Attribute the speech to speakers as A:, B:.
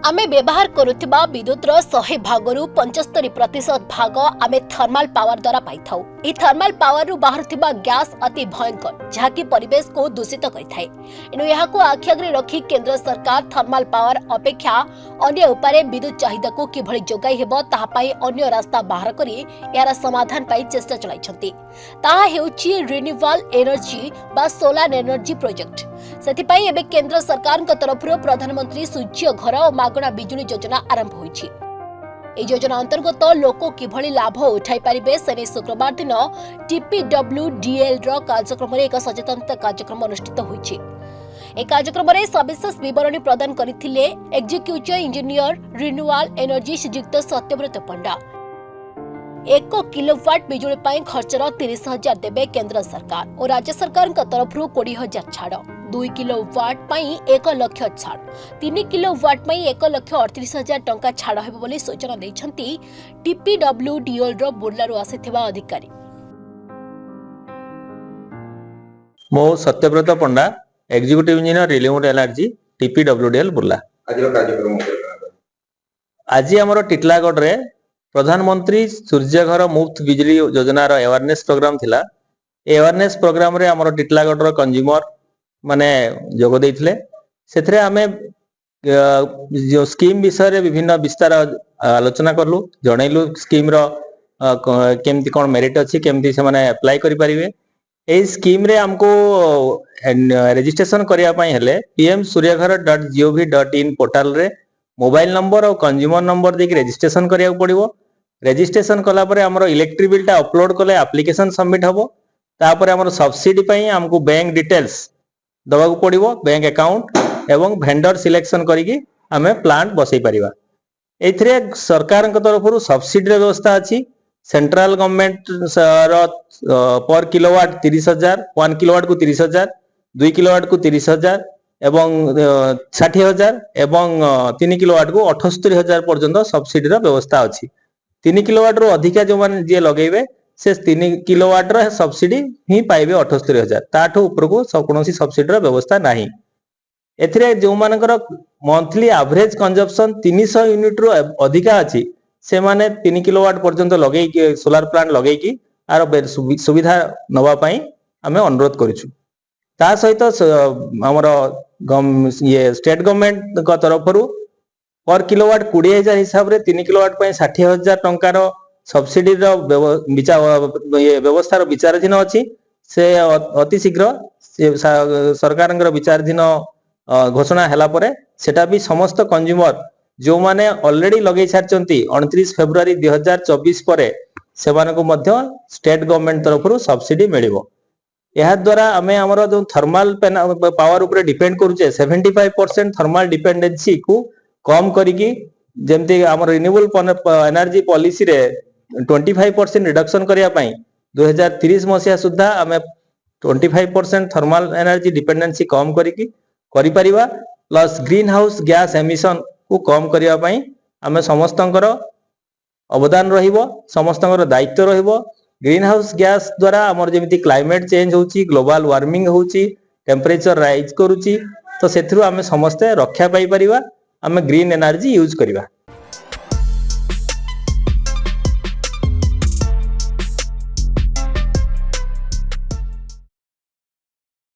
A: आमे व्यवहार करुवा विद्युतर 100 भागरु 75% भाग आमे थर्माल पावर द्वारा पाई थाउ। ई थर्माल पावर रु बाहरुवा गैस अति भयंकर जहाँकि परिवेश को दूषित करिथाए। एनु यहाकु आखि आगरे रखी केंद्र सरकार थर्माल पावर अपेक्षा अन्य उपाय विद्युत चाहिदा को किभଳି जोगाई हेबो ताहा पाई अन्य रास्ता बाहर करी यार समाधान पाई चेष्टा चलाइछंती। ताहा हेउची रिन्यूएबल एनर्जी बा सोलार एनर्जी प्रोजेक्ट। सेथिपाई एबे केंद्र सरकार तरफरु प्रधानमंत्री सूर्य घर और मागणा बिजुली योजना आरंभ होईछि। এই যোজনা অন্তর্গত লোক কিভଳି লাভ উঠাই পারিবে সেনে শুক্রবার দিন টিপিডব্ল্यूडीएल র কার্যক্রমরে এক সচেতনতা কার্যক্রম অনুষ্ঠিত হয়েছে। এই কার্যক্রমরে সবিশেষ বিবরণী প্রদান করিଥିଲେ এক্সিকিউটিভ ইঞ্জিনিयर रिन्यूएबल एनर्जी श्रीयुक्त सत्यव्रत पंडा। 1 किलोवाट बिजुली पाई खर्चर 30,000 देबे केंद्र सरकार और राज्य सरकार तरफरु 20,000 छाड़। 2 किलोवाट पाई 1 लाख छाड़। 3 किलोवाट पाई 1,38,000 टंका छाड़ हेबो बोली सूचना दैछंती टीपीडब्ल्यूडीएल रो बुर्लारु आसीथिबा अधिकारी।
B: मो Satyabrata Panda executive engineer renewable energy TPWDL Burla. आज हमर टिटलागढ़ रे प्रधानमंत्री सूर्य घर मुफ्त बिजली योजना रो अवेयरनेस प्रोग्राम थिला। ए अवेयरनेस प्रोग्राम रे हमर टिटलागढ़ रो कंज्यूमर माने जोग देइथिले। सेथरे हमें जो स्कीम विषय रे विभिन्न विस्तार आलोचना करलु, जणैलु स्कीम रो केमती कोन मेरिट अछि, केमती से माने अप्लाई करि परिबे। ए स्कीम रे हमको रजिस्ट्रेशन करिया पई हेले pmsuryaghar.gov.in पोर्टल रे मोबाइल नंबर और कंज्यूमर नंबर देके रजिस्ट्रेशन करिया पड़िबो। रजिस्ट्रेशन कला परे हमरो इलेक्ट्रिक बिल टा अपलोड कले एप्लीकेशन सबमिट हबो। तापर हमरो सब्सिडी पई हमको बैंक डिटेल्स दवा को पड़िबो, बैंक अकाउंट एवं वेंडर सिलेक्शन करिकि हमें प्लांट बसई परिबा। एथरे सरकार के तरफरु सब्सिडी व्यवस्था अछि। सेंट्रल गवर्नमेंट पर किलोवाट 30,000, 1 किलोवाट को 30,000, 2 किलोवाट को 30,000 एवं 60,000 एवं 3 किलोवाट को 78,000 पर्यंत सब्सिडी व्यवस्था अछि। 3 किलोवाट रो अधिका जो मान जे लगेबे से 3 किलोवाट रो सब्सिडी ही पाइबे 78,000। ताठो ऊपर को कोनोसी सब्सिडी रो व्यवस्था नाही। एथिरे जो मानकर मंथली एवरेज कंजम्पशन 300 यूनिट रो अधिका अछि से माने 3 किलोवाट पर्यंत लगेई कि सोलार प्लांट लगेई कि आर सुविधा नवा पई हमें अनुरोध करिछु। ता सहित हमर ये स्टेट गवर्नमेंट का तरफरु पर किलोवाट 20,000 हिसाब रे 3 किलोवाट पई 60,000 टंका रो सब्सिडी रो व्यवस्था रो विचाराधीन अछि। से अति शीघ्र सरकार विचाराधीन घोषणा हला परे सेटा भी समस्त कंज्यूमर जो माने ऑलरेडी लगेई सारचंती 29 फेब्रुआरी 2024 परे सेमानको मध्य स्टेट गवर्नमेंट तरफरु सब्सिडी मिलिबो। यह द्वारा आमे हमर जो थर्मल पावर ऊपर डिपेंड करूचे 75% थर्मल डिपेंडेंसी को कम करिकी जेमती हमर रिन्यूएबल एनर्जी पॉलिसी रे 25% रिडक्शन करिया पई 2030 मसिया सुद्धा आमे 25% थर्मल एनर्जी डिपेंडेंसी कम करिकी करि परिबा। Plus greenhouse gas emission को कम करिया पई आमे समस्तंकर अवदान रहिबो, समस्तंकर दायित्व रहिबो। ग्रीन हाउस गैस द्वारा हमर जेमिति क्लाइमेट चेंज होउची, ग्लोबल वार्मिंग होउची, टेम्परेचर राइज करूची, तो सेथरु आमे समस्त रक्षा पाई परिबा। आमे ग्रीन एनर्जी यूज करिबा।